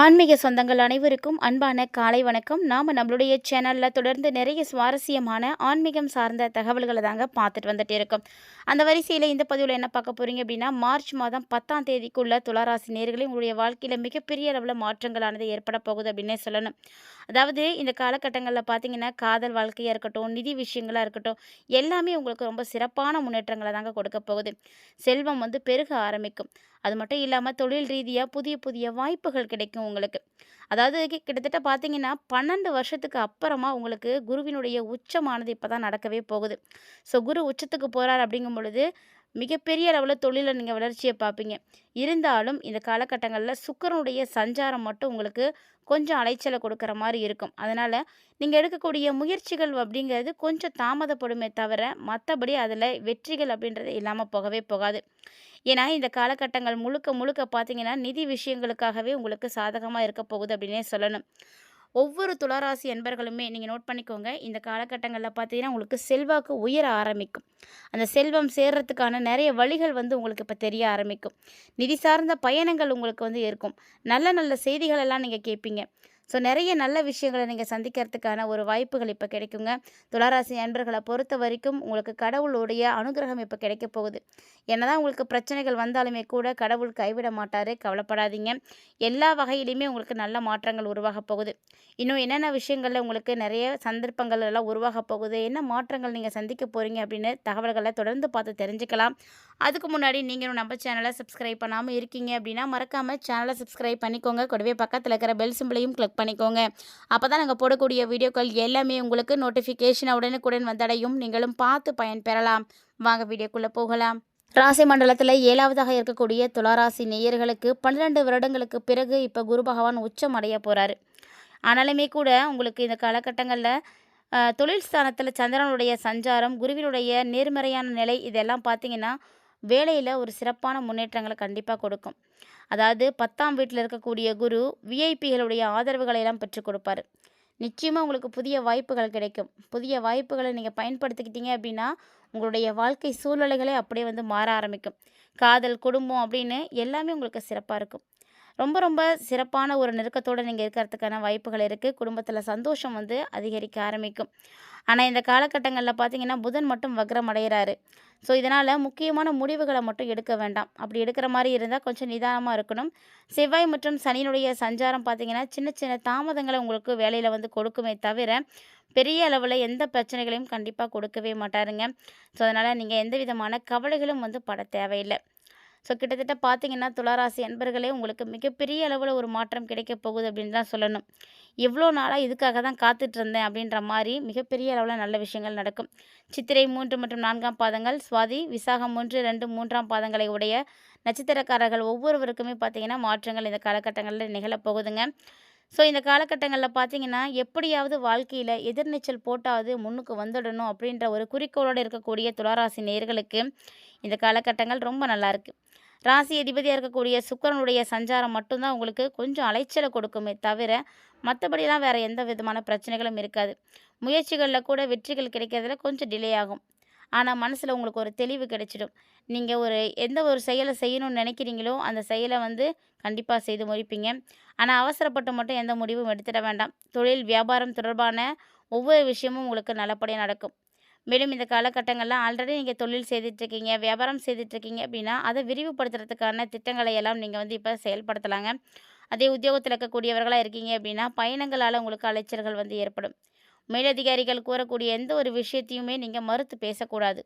ஆன்மீக சொந்தங்கள் அனைவருக்கும் அன்பான காலை வணக்கம். நாம் நம்மளுடைய சேனலில் தொடர்ந்து நிறைய சுவாரஸ்யமான ஆன்மீகம் சார்ந்த தகவல்களை தாங்க பார்த்துட்டு வந்துட்டு இருக்கோம். அந்த வரிசையில் இந்த பதிவில் என்ன பார்க்க போகிறீங்க அப்படின்னா, மார்ச் மாதம் 10ஆம் தேதிக்குள்ள துளாராசி நேயர்களே உங்களுடைய வாழ்க்கையில் மிகப்பெரிய அளவில் மாற்றங்களானது ஏற்பட போகுது அப்படின்னே சொல்லணும். அதாவது இந்த காலகட்டங்களில் பார்த்தீங்கன்னா, காதல் வாழ்க்கையாக இருக்கட்டும், நிதி விஷயங்களாக இருக்கட்டும், எல்லாமே உங்களுக்கு ரொம்ப சிறப்பான முன்னேற்றங்களை தாங்க கொடுக்க போகுது. செல்வம் வந்து பெருக ஆரம்பிக்கும். அது மட்டும் இல்லாமல் தொழில் ரீதியாக புதிய புதிய வாய்ப்புகள் கிடைக்கும் உங்களுக்கு. அதாவது கிட்டத்தட்ட பார்த்தீங்கன்னா 12 வருஷத்துக்கு அப்புறமா உங்களுக்கு குருவினுடைய உச்சமானது இப்போ தான் நடக்கவே போகுது. ஸோ குரு உச்சத்துக்கு போகிறார் அப்படிங்கும் பொழுது மிகப்பெரிய அளவில் தொழிலில் நீங்கள் வளர்ச்சியை பார்ப்பீங்க. இருந்தாலும் இந்த காலகட்டங்களில் சுக்கிரனுடைய சஞ்சாரம் மட்டும் உங்களுக்கு கொஞ்சம் அலைச்சலை கொடுக்குற மாதிரி இருக்கும். அதனால் நீங்கள் எடுக்கக்கூடிய முயற்சிகள் அப்படிங்கிறது கொஞ்சம் தாமதப்படுமே தவிர மற்றபடி அதில் வெற்றிகள் அப்படின்றது இல்லாமல் போகவே போகாது. ஏன்னா இந்த காலகட்டங்கள் முழுக்க முழுக்க பார்த்தீங்கன்னா நிதி விஷயங்களுக்காகவே உங்களுக்கு சாதகமாக இருக்க போகுது அப்படின்னே சொல்லணும். ஒவ்வொரு துளாராசி அன்பர்களுமே நீங்கள் நோட் பண்ணிக்கோங்க. இந்த காலகட்டங்களில் பார்த்தீங்கன்னா உங்களுக்கு செல்வாக்கு உயர ஆரம்பிக்கும். அந்த செல்வம் சேர்றதுக்கான நிறைய வழிகள் வந்து உங்களுக்கு இப்போ தெரிய ஆரம்பிக்கும். நிதி சார்ந்த பயணங்கள் உங்களுக்கு வந்து இருக்கும். நல்ல நல்ல செய்திகள் எல்லாம் நீங்கள் கேட்பீங்க. ஸோ நிறைய நல்ல விஷயங்களை நீங்கள் சந்திக்கிறதுக்கான ஒரு வாய்ப்புகள் இப்போ கிடைக்குங்க. துளாராசி அன்பர்களை பொறுத்த வரைக்கும் உங்களுக்கு கடவுளுடைய அனுகிரகம் இப்போ கிடைக்க போகுது. என்னதான் உங்களுக்கு பிரச்சனைகள் வந்தாலுமே கூட கடவுள் கைவிட மாட்டார், கவலைப்படாதீங்க. எல்லா வகையிலையுமே உங்களுக்கு நல்ல மாற்றங்கள் உருவாக போகுது. இன்னும் என்னென்ன விஷயங்களில் உங்களுக்கு நிறைய சந்தர்ப்பங்கள் எல்லாம் உருவாக போகுது, என்ன மாற்றங்கள் நீங்கள் சந்திக்க போகிறீங்க அப்படின்னு தகவல்களை தொடர்ந்து பார்த்து தெரிஞ்சுக்கலாம். அதுக்கு முன்னாடி நீங்களும் நம்ம சேனலை சப்ஸ்கிரைப் பண்ணாமல் இருக்கீங்க அப்படின்னா மறக்காமல் சேனலை சப்ஸ்கிரைப் பண்ணிக்கோங்க. கூடவே பக்கத்தில் இருக்கிற பெல் சிம்பிளையும் கிளிக் பண்ணிக்கோங்க. அப்போ தான் நாங்கள் போடக்கூடிய வீடியோக்கள் எல்லாமே உங்களுக்கு நோட்டிஃபிகேஷன் உடனுக்குடன் வந்தடையும். நீங்களும் பார்த்து பயன்பெறலாம். வாங்க வீடியோக்குள்ளே போகலாம். ராசி மண்டலத்தில் 7வதாக இருக்கக்கூடிய துளாராசி நேயர்களுக்கு 12 வருடங்களுக்கு பிறகு இப்போ குரு பகவான் உச்சம் அடைய போகிறாரு. ஆனாலுமே கூட உங்களுக்கு இந்த காலகட்டங்களில் தொழில் ஸ்தானத்தில் சந்திரனுடைய சஞ்சாரம், குருவினுடைய நேர்மறையான நிலை இதெல்லாம் பார்த்தீங்கன்னா வேலையில் ஒரு சிறப்பான முன்னேற்றங்களை கண்டிப்பாக கொடுக்கும். அதாவது 10ஆம் வீட்டில் இருக்கக்கூடிய குரு விஐபிகளுடைய ஆதரவுகளை எல்லாம் பெற்றுக் கொடுப்பாரு. நிச்சயமாக உங்களுக்கு புதிய வாய்ப்புகள் கிடைக்கும். புதிய வாய்ப்புகளை நீங்கள் பயன்படுத்திக்கிட்டீங்க அப்படின்னா உங்களுடைய வாழ்க்கை சூழ்நிலைகளே அப்படியே வந்து மாற ஆரம்பிக்கும். காதல், குடும்பம் அப்படின்னு எல்லாமே உங்களுக்கு சிறப்பாக இருக்கும். ரொம்ப ரொம்ப சிறப்பான ஒரு நெருக்கத்தோடு நீங்கள் இருக்கிறதுக்கான வாய்ப்புகள் இருக்குது. குடும்பத்தில் சந்தோஷம் வந்து அதிகரிக்க ஆரம்பிக்கும். ஆனால் இந்த காலகட்டங்களில் பார்த்தீங்கன்னா புதன் மட்டும் வக்ரம் அடைகிறாரு. ஸோ இதனால் முக்கியமான முடிவுகளை மட்டும் எடுக்க வேண்டாம். அப்படி எடுக்கிற மாதிரி இருந்தால் கொஞ்சம் நிதானமாக இருக்கணும். செவ்வாய் மற்றும் சனியினுடைய சஞ்சாரம் பார்த்தீங்கன்னா சின்ன சின்ன தாமதங்களை உங்களுக்கு வேலையில் வந்து கொடுக்குமே தவிர பெரிய அளவில் எந்த பிரச்சனைகளையும் கண்டிப்பாக கொடுக்கவே மாட்டாருங்க. ஸோ அதனால் நீங்கள் எந்த விதமான கவலைகளும் வந்து பட தேவையில்லை. ஸோ கிட்டத்தட்ட பார்த்தீங்கன்னா துளாராசி அன்பர்களே உங்களுக்கு மிகப்பெரிய அளவில் ஒரு மாற்றம் கிடைக்க போகுது அப்படின்னு தான் சொல்லணும். இவ்வளோ நாளாக இதுக்காக தான் காத்துட்ருந்தேன் அப்படின்ற மாதிரி மிகப்பெரிய அளவில் நல்ல விஷயங்கள் நடக்கும். சித்திரை 3 மற்றும் 4ஆம் பாதங்கள், சுவாதி, விசாகம் 1, 2, 3ஆம் பாதங்களை உடைய நட்சத்திரக்காரர்கள் ஒவ்வொருவருக்குமே பார்த்தீங்கன்னா மாற்றங்கள் இந்த காலகட்டங்களில் நிகழப்போகுதுங்க. ஸோ இந்த காலகட்டங்களில் பார்த்தீங்கன்னா எப்படியாவது வாழ்க்கையில் எதிர்நீச்சல் போட்டாவது முன்னுக்கு வந்துடணும் அப்படின்ற ஒரு குறிக்கோளோடு இருக்கக்கூடிய துளாராசி நேயர்களுக்கு இந்த காலகட்டங்கள் ரொம்ப நல்லாயிருக்கு. ராசி அதிபதியாக இருக்கக்கூடிய சுக்கிரனுடைய சஞ்சாரம் மட்டும்தான் உங்களுக்கு கொஞ்சம் அலைச்சலை கொடுக்குமே தவிர மற்றபடிலாம் வேறு எந்த விதமான பிரச்சனைகளும் இருக்காது. முயற்சிகளில் கூட வெற்றிகள் கிடைக்கிறதுல கொஞ்சம் டிலே ஆகும். ஆனால் மனசில் உங்களுக்கு ஒரு தெளிவு கிடைச்சிடும். நீங்கள் எந்த ஒரு செயலை செய்யணும்னு நினைக்கிறீங்களோ அந்த செயலை வந்து கண்டிப்பாக செய்து முடிப்பீங்க. ஆனால் அவசரப்பட்டு மட்டும் எந்த முடிவும் எடுத்துட வேண்டாம். தொழில் வியாபாரம் தொடர்பான ஒவ்வொரு விஷயமும் உங்களுக்கு நல்லபடியாக நடக்கும். மேலும் இந்த காலகட்டங்களில் ஆல்ரெடி நீங்கள் தொழில் செய்துட்ருக்கீங்க, வியாபாரம் செய்துட்ருக்கீங்க அப்படின்னா அதை விரிவுபடுத்துறதுக்கான திட்டங்களை எல்லாம் நீங்கள் வந்து இப்போ செயல்படுத்தலாங்க. அதே உத்தியோகத்தில் இருக்கக்கூடியவர்களாக இருக்கீங்க அப்படின்னா பயணங்களால் உங்களுக்கு அலைச்சல்கள் வந்து ஏற்படும். மேலதிகாரிகள் கூறக்கூடிய எந்த ஒரு விஷயத்தையுமே நீங்கள் மறுத்து பேசக்கூடாது.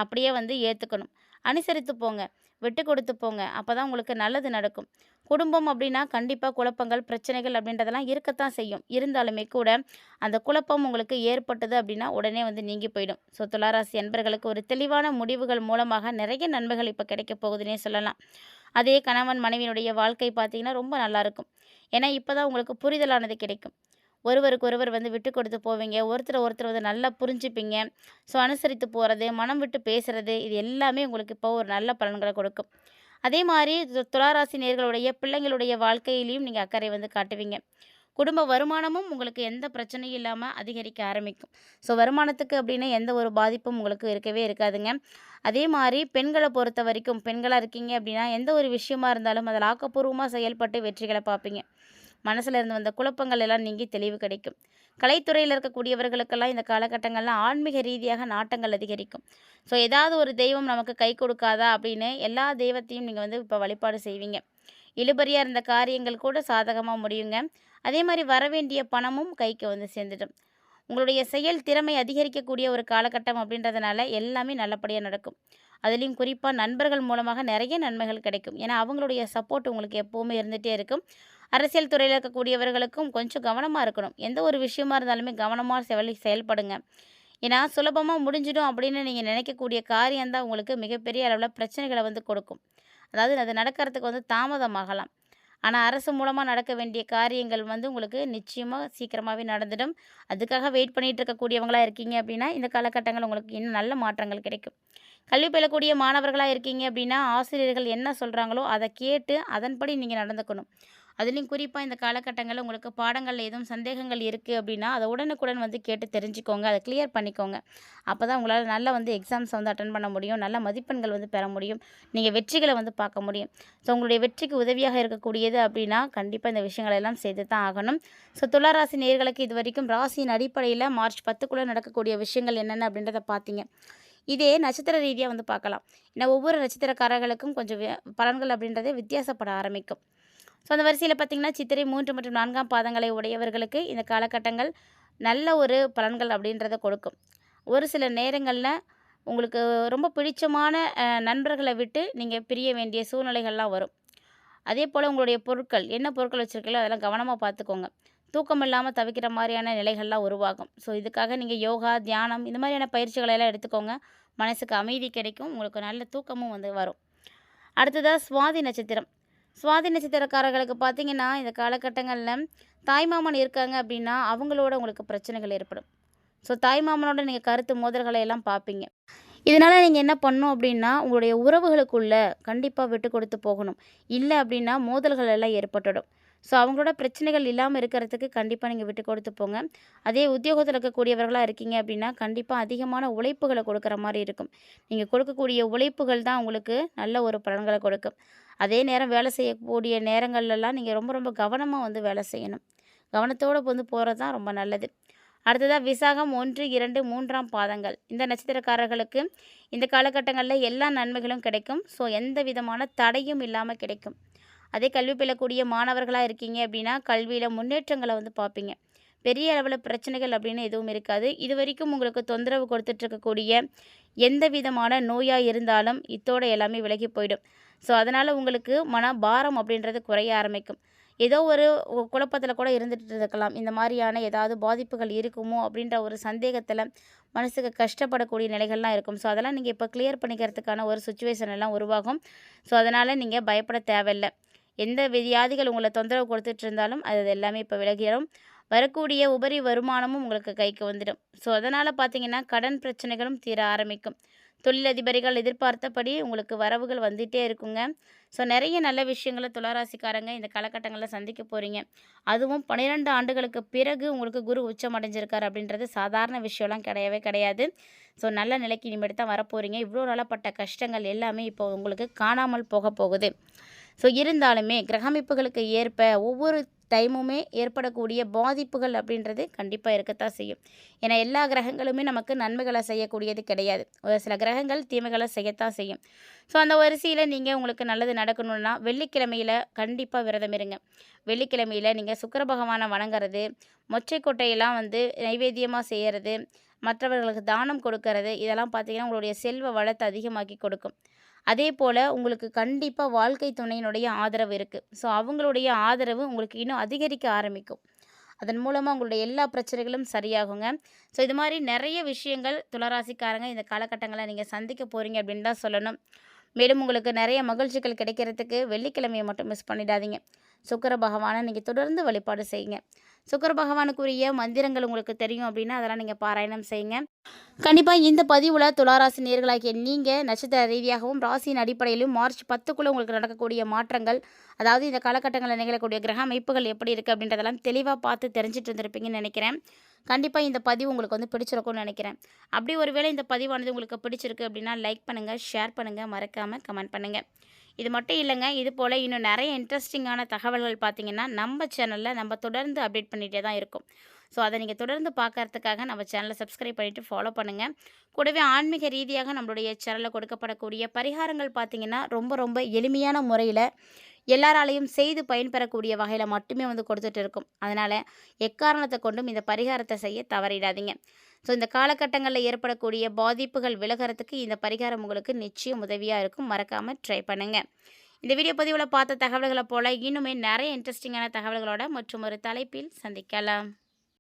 அப்படியே வந்து ஏற்றுக்கணும். அனுசரித்து போங்க, விட்டு கொடுத்து போங்க. அப்போ தான் உங்களுக்கு நல்லது நடக்கும். குடும்பம் அப்படின்னா கண்டிப்பாக குழப்பங்கள், பிரச்சனைகள் அப்படின்றதெல்லாம் இருக்கத்தான் செய்யும். இருந்தாலுமே கூட அந்த குழப்பம் உங்களுக்கு ஏற்பட்டது அப்படின்னா உடனே வந்து நீங்கி போயிடும். ஸோ துளாராசி அன்பர்களுக்கு ஒரு தெளிவான முடிவுகள் மூலமாக நிறைய நன்மைகள் இப்போ கிடைக்க போகுதுன்னே சொல்லலாம். அதே கணவன் மனைவியினுடைய வாழ்க்கை பார்த்தீங்கன்னா ரொம்ப நல்லாயிருக்கும். ஏன்னா இப்போ தான் உங்களுக்கு புரிதலானது கிடைக்கும். ஒருவருக்கொருவர் வந்து விட்டு கொடுத்து போவீங்க. ஒருத்தர் வந்து நல்லா புரிஞ்சுப்பீங்க. ஸோ அனுசரித்து போகிறது, மனம் விட்டு பேசுகிறது இது எல்லாமே உங்களுக்கு இப்போ ஒரு நல்ல பலன்களை கொடுக்கும். அதே மாதிரி துளாராசி நேயர்களுடைய பிள்ளைங்களுடைய வாழ்க்கையிலையும் நீங்கள் அக்கறை வந்து காட்டுவீங்க. குடும்ப வருமானமும் உங்களுக்கு எந்த பிரச்சனையும் இல்லாமல் அதிகரிக்க ஆரம்பிக்கும். ஸோ வருமானத்துக்கு அப்படின்னு எந்த ஒரு பாதிப்பும் உங்களுக்கு இருக்கவே இருக்காதுங்க. அதே மாதிரி பெண்களை பொறுத்த வரைக்கும் பெண்களாக இருக்கீங்க அப்படின்னா எந்த ஒரு விஷயமா இருந்தாலும் அதில் ஆக்கப்பூர்வமாக செயல்பட்டு வெற்றிகளை பார்ப்பீங்க. மனசில் இருந்து வந்த குழப்பங்கள் எல்லாம் நீங்கி தெளிவு கிடைக்கும். கலைத்துறையில் இருக்கக்கூடியவர்களுக்கெல்லாம் இந்த காலகட்டங்களில் ஆன்மீக ரீதியாக நாட்டங்கள் அதிகரிக்கும். ஸோ ஏதாவது ஒரு தெய்வம் நமக்கு கை கொடுக்காதா அப்படின்னு எல்லா தெய்வத்தையும் நீங்கள் வந்து இப்போ வழிபாடு செய்வீங்க. இழுபறியாக இருந்த காரியங்கள் கூட சாதகமாக முடியுங்க. அதே மாதிரி வரவேண்டிய பணமும் கைக்கு வந்து சேர்ந்துடும். உங்களுடைய செயல் திறமை அதிகரிக்கக்கூடிய ஒரு காலகட்டம் அப்படின்றதுனால எல்லாமே நல்லபடியாக நடக்கும். அதுலேயும் குறிப்பாக நண்பர்கள் மூலமாக நிறைய நன்மைகள் கிடைக்கும். ஏன்னா அவங்களுடைய சப்போர்ட் உங்களுக்கு எப்போவுமே இருந்துகிட்டே இருக்கும். அரசியல் துறையில் இருக்கக்கூடியவர்களுக்கும் கொஞ்சம் கவனமாக இருக்கணும். எந்த ஒரு விஷயமா இருந்தாலுமே கவனமாக செயல்படுங்க. ஏன்னா சுலபமாக முடிஞ்சிடும் அப்படின்னு நீங்கள் நினைக்கக்கூடிய காரியம்தான் உங்களுக்கு மிகப்பெரிய அளவில் பிரச்சனைகளை வந்து கொடுக்கும். அதாவது அது நடக்கிறதுக்கு வந்து தாமதமாகலாம். ஆனால் அரசு மூலமாக நடக்க வேண்டிய காரியங்கள் வந்து உங்களுக்கு நிச்சயமாக சீக்கிரமாகவே நடந்துடும். அதுக்காக வெயிட் பண்ணிகிட்டு இருக்கக்கூடியவங்களாக இருக்கீங்க அப்படின்னா இந்த காலகட்டங்கள் உங்களுக்கு இன்னும் நல்ல மாற்றங்கள் கிடைக்கும். கல்வி பயிலக்கூடிய மாணவர்களாக இருக்கீங்க அப்படின்னா ஆசிரியர்கள் என்ன சொல்கிறாங்களோ அதை கேட்டு அதன்படி நீங்கள் நடந்துக்கணும். அதுலேயும் குறிப்பாக இந்த காலகட்டங்களில் உங்களுக்கு பாடங்களில் எதுவும் சந்தேகங்கள் இருக்குது அப்படின்னா அதை உடனுக்குடன் வந்து கேட்டு தெரிஞ்சுக்கோங்க, அதை கிளியர் பண்ணிக்கோங்க. அப்போ தான் உங்களால் நல்லா வந்து எக்ஸாம்ஸை வந்து அட்டன் பண்ண முடியும், நல்ல மதிப்பெண்கள் வந்து பெற முடியும், நீங்கள் வெற்றிகளை வந்து பார்க்க முடியும். ஸோ உங்களுடைய வெற்றிக்கு உதவியாக இருக்கக்கூடியது அப்படின்னா கண்டிப்பாக இந்த விஷயங்கள் எல்லாம் செய்து தான் ஆகணும். ஸோ துளாராசி நேயர்களுக்கு இது வரைக்கும் ராசியின் அடிப்படையில் மார்ச் 10க்குள்ளே நடக்கக்கூடிய விஷயங்கள் என்னென்ன அப்படின்றத பார்த்தீங்க. இதே நட்சத்திர ரீதியாக வந்து பார்க்கலாம். ஏன்னா ஒவ்வொரு நட்சத்திரக்காரர்களுக்கும் கொஞ்சம் பலன்கள் அப்படின்றதே வித்தியாசப்பட ஆரம்பிக்கும். ஸோ அந்த வரிசையில் பார்த்திங்கன்னா சித்திரை 3 மற்றும் 4ஆம் பாதங்களை உடையவர்களுக்கு இந்த காலகட்டங்கள் நல்ல ஒரு பலன்கள் அப்படின்றத கொடுக்கும். ஒரு சில நேரங்களில் உங்களுக்கு ரொம்ப பிடிச்சமான நண்பர்களை விட்டு நீங்கள் பிரிய வேண்டிய சூழ்நிலைகள்லாம் வரும். அதே போல் உங்களுடைய பொருட்கள் என்ன பொருட்கள் வச்சுருக்கீங்களோ அதெல்லாம் கவனமாக பார்த்துக்கோங்க. தூக்கம் இல்லாமல் தவிக்கிற மாதிரியான நிலைகள்லாம் உருவாகும். ஸோ இதுக்காக நீங்கள் யோகா, தியானம் இந்த மாதிரியான பயிற்சிகளை எல்லாம் எடுத்துக்கோங்க. மனசுக்கு அமைதி கிடைக்கும், உங்களுக்கு நல்ல தூக்கமும் வந்து வரும். அடுத்ததாக சுவாதி நட்சத்திரம். சுவாதி நட்சத்திரக்காரர்களுக்கு பார்த்திங்கன்னா இந்த காலகட்டங்களில் தாய்மாமன் இருக்காங்க அப்படின்னா அவங்களோட உங்களுக்கு பிரச்சனைகள் ஏற்படும். ஸோ தாய்மாமனோட நீங்கள் கருத்து மோதல்களை எல்லாம் பார்ப்பீங்க. இதனால் நீங்கள் என்ன பண்ணணும் அப்படின்னா உங்களுடைய உறவுகளுக்குள்ளே கண்டிப்பாக விட்டு கொடுத்து போகணும். இல்லை அப்படின்னா மோதல்கள் எல்லாம் ஏற்பட்டுடும். ஸோ அவங்களோட பிரச்சனைகள் இல்லாமல் இருக்கிறதுக்கு கண்டிப்பாக நீங்கள் விட்டு கொடுத்து போங்க. அதே உத்தியோகத்தில் இருக்கக்கூடியவர்களாக இருக்கீங்க அப்படின்னா கண்டிப்பாக அதிகமான உழைப்புகளை கொடுக்குற மாதிரி இருக்கும். நீங்கள் கொடுக்கக்கூடிய உழைப்புகள் தான் உங்களுக்கு நல்ல ஒரு பலன்களை கொடுக்கும். அதே நேரம் வேலை செய்யக்கூடிய நேரங்கள்லாம் நீங்கள் ரொம்ப ரொம்ப கவனமாக வந்து வேலை செய்யணும். கவனத்தோடு வந்து போகிறது தான் ரொம்ப நல்லது. அடுத்ததாக விசாகம் 1, 2, 3ஆம் பாதங்கள் இந்த நட்சத்திரக்காரர்களுக்கு இந்த காலகட்டங்களில் எல்லா நன்மைகளும் கிடைக்கும். ஸோ எந்த விதமான தடையும் இல்லாமல் கிடைக்கும். அதே கல்வி பயிலக்கூடிய மாணவர்களாக இருக்கீங்க அப்படின்னா கல்வியில் முன்னேற்றங்களை வந்து பார்ப்பீங்க. பெரிய அளவில் பிரச்சனைகள் அப்படின்னு எதுவும் இருக்காது. இது வரைக்கும் உங்களுக்கு தொந்தரவு கொடுத்துட்ருக்கக்கூடிய எந்த விதமான நோயாக இருந்தாலும் இத்தோட எல்லாமே விலகி போயிடும். ஸோ அதனால் உங்களுக்கு பாரம் அப்படின்றது குறைய ஆரம்பிக்கும். ஏதோ ஒரு குழப்பத்தில் கூட இருந்துகிட்டு இருக்கலாம். இந்த மாதிரியான ஏதாவது பாதிப்புகள் இருக்குமோ அப்படின்ற ஒரு சந்தேகத்தில் மனசுக்கு கஷ்டப்படக்கூடிய நிலைகள்லாம் இருக்கும். ஸோ அதெல்லாம் நீங்கள் இப்போ கிளியர் பண்ணிக்கிறதுக்கான ஒரு சுச்சுவேஷன் எல்லாம் உருவாகும். ஸோ அதனால் நீங்கள் பயப்பட தேவையில்லை. எந்த வியாதிகள் உங்களை தொந்தரவு கொடுத்துட்டு இருந்தாலும் அது எல்லாமே இப்போ விலகிடும். வரக்கூடிய உபரி வருமானமும் உங்களுக்கு கைக்கு வந்துடும். ஸோ அதனால் பார்த்தீங்கன்னா கடன் பிரச்சனைகளும் தீர ஆரம்பிக்கும். தொழிலதிபர்கள் எதிர்பார்த்தபடி உங்களுக்கு வரவுகள் வந்துகிட்டே இருக்குங்க. ஸோ நிறைய நல்ல விஷயங்களை துளாராசிக்காரங்க இந்த காலகட்டங்களில் சந்திக்க போகிறீங்க. அதுவும் 12 ஆண்டுகளுக்கு பிறகு உங்களுக்கு குரு உச்சம் அடைஞ்சிருக்கார் அப்படின்றது சாதாரண விஷயம்லாம் கிடையவே கிடையாது. ஸோ நல்ல நிலைக்கு இனிமேட்டு தான் வரப்போகிறீங்க. இவ்வளோ நாளப்பட்ட கஷ்டங்கள் எல்லாமே இப்போ உங்களுக்கு காணாமல் போக போகுது. ஸோ இருந்தாலுமே கிரகமைப்புகளுக்கு ஏற்ப ஒவ்வொரு டைமுமே ஏற்படக்கூடிய பாதிப்புகள் அப்படின்றது கண்டிப்பாக இருக்கத்தான் செய்யும். ஏன்னா எல்லா கிரகங்களுமே நமக்கு நன்மைகளை செய்யக்கூடியது கிடையாது. ஒரு சில கிரகங்கள் தீமைகளை செய்யத்தான் செய்யும். ஸோ அந்த வரிசையில் நீங்கள் உங்களுக்கு நல்லது நடக்கணும்னா வெள்ளிக்கிழமையில் கண்டிப்பாக விரதம் இருங்க. வெள்ளிக்கிழமையில் நீங்கள் சுக்கிர பகவானை வணங்குறது, மொச்சை கொட்டையெல்லாம் வந்து நைவேத்தியமாக செய்கிறது, மற்றவர்களுக்கு தானம் கொடுக்கறது, இதெல்லாம் பார்த்திங்கன்னா உங்களுடைய செல்வ வளத்தை அதிகமாக்கி கொடுக்கும். அதே போல் உங்களுக்கு கண்டிப்பாக வாழ்க்கை துணையினுடைய ஆதரவு இருக்குது. ஸோ அவங்களுடைய ஆதரவு உங்களுக்கு இன்னும் அதிகரிக்க ஆரம்பிக்கும். அதன் மூலமாக உங்களுடைய எல்லா பிரச்சனைகளும் சரியாகுங்க. ஸோ இது மாதிரி நிறைய விஷயங்கள் துளாராசிக்காரங்க இந்த காலகட்டங்களில் நீங்கள் சந்திக்க போகிறீங்க அப்படின்னு தான் சொல்லணும். மேலும் உங்களுக்கு நிறைய மகிழ்ச்சிகள் கிடைக்கிறதுக்கு வெள்ளிக்கிழமையை மட்டும் மிஸ் பண்ணிடாதீங்க. சுக்கிர பகவானை நீங்கள் தொடர்ந்து வழிபாடு செய்யுங்க. சுக்கிர பகவானுக்குரிய மந்திரங்கள் உங்களுக்கு தெரியும் அப்படின்னா அதெல்லாம் நீங்கள் பாராயணம் செய்யுங்க. கண்டிப்பாக இந்த பதிவில் துளாராசி நேயர்களாகிய நீங்கள் நட்சத்திர ரீதியாகவும் ராசியின் அடிப்படையிலும் மார்ச் 10க்குள்ளே உங்களுக்கு நடக்கக்கூடிய மாற்றங்கள், அதாவது இந்த காலகட்டங்களில் நிகழக்கூடிய கிரக அமைப்புகள் எப்படி இருக்குது அப்படின்றதெல்லாம் தெளிவாக பார்த்து தெரிஞ்சிட்டு இருந்திருப்பீங்கன்னு நினைக்கிறேன். கண்டிப்பாக இந்த பதிவு உங்களுக்கு வந்து பிடிச்சிருக்கும்னு நினைக்கிறேன். அப்படி ஒருவேளை இந்த பதிவானது உங்களுக்கு பிடிச்சிருக்கு அப்படின்னா லைக் பண்ணுங்கள், ஷேர் பண்ணுங்கள், மறக்காமல் கமெண்ட் பண்ணுங்கள். இது மட்டும் இல்லைங்க, இது போல் இன்னும் நிறைய இன்ட்ரெஸ்டிங்கான தகவல்கள் பார்த்தீங்கன்னா நம்ம சேனலில் நம்ம தொடர்ந்து அப்டேட் பண்ணிகிட்டே தான் இருக்கும். ஸோ அதை நீங்கள் தொடர்ந்து பார்க்கறதுக்காக நம்ம சேனலை சப்ஸ்கிரைப் பண்ணிவிட்டு ஃபாலோ பண்ணுங்கள். கூடவே ஆன்மீக ரீதியாக நம்மளுடைய சேனலில் கொடுக்கப்படக்கூடிய பரிகாரங்கள் பார்த்தீங்கன்னா ரொம்ப ரொம்ப எளிமையான முறையில் எல்லாராலையும் செய்து பயன்பெறக்கூடிய வகையில் மட்டுமே வந்து கொடுத்துட்டு இருக்கும். அதனால் எக்காரணத்தை கொண்டும் இந்த பரிகாரத்தை செய்ய தவறிடாதீங்க. ஸோ இந்த காலகட்டங்களில் ஏற்படக்கூடிய பாதிப்புகள் விலகிறதுக்கு இந்த பரிகாரம் உங்களுக்கு நிச்சயம் உதவியாக இருக்கும். மறக்காமல் ட்ரை பண்ணுங்கள். இந்த வீடியோ பதிவில் பார்த்த தகவல்களை போல் இன்னுமே நிறைய இன்ட்ரெஸ்டிங்கான தகவல்களோட மற்றும் ஒரு தலைப்பில் சந்திக்கலாம்.